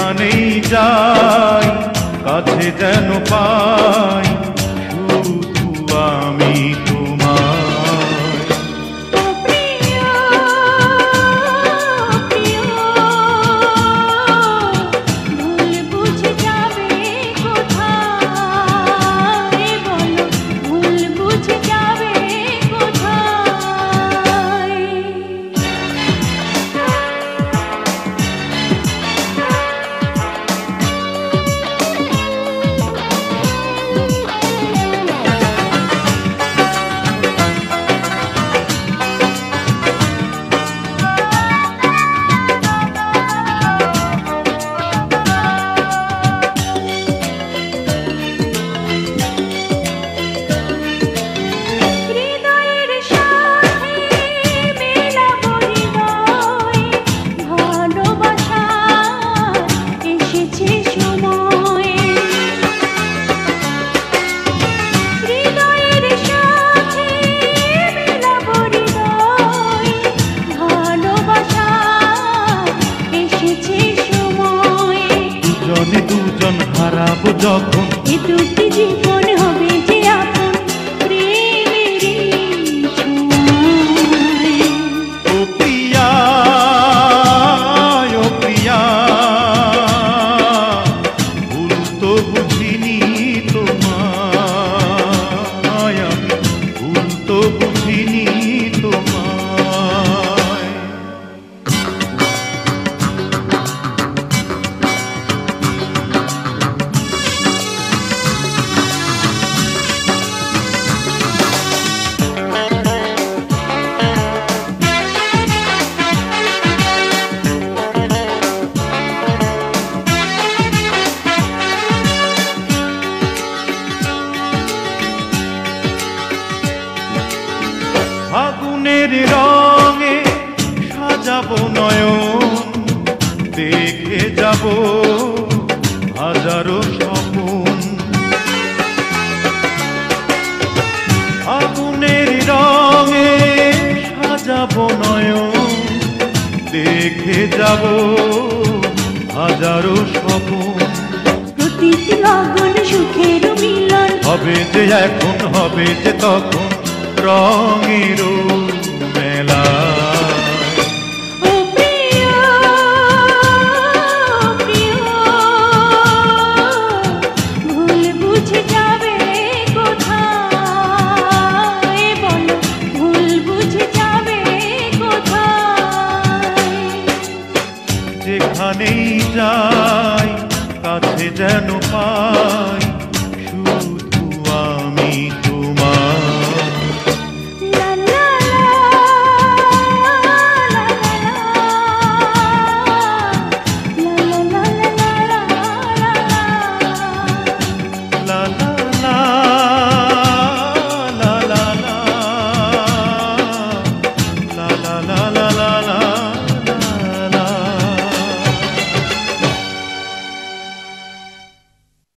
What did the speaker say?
যেখানেই যাই কাছে যেন পাই শুধু আমি দুজন হারাবো যখন এ দুটি জীবন হবে যে আপন প্রেমেরই ছোঁয়ায়। ও প্রিয়া ও প্রিয়া ভুল তো বুঝিনি তোমায় আমি ভুল তো বুঝিনি তোমায়। ফাগুনের রঙে সাজাবো নয়ন দেখে যাব হাজারো স্বপন। ফাগুনের রঙে সাজাবো নয়ন দেখে যাব হাজারো স্বপন। প্রতিটি লগন সুখের মিলন হবে যে এখন হবে যে তখন রঙের মেলা। ও প্রিয় প্রিয় ভুল বুঝে যাবে কোথায় বলো ভুল বুঝে যাবে কোথায়। যেখানেই যাই কাছে যেন পাই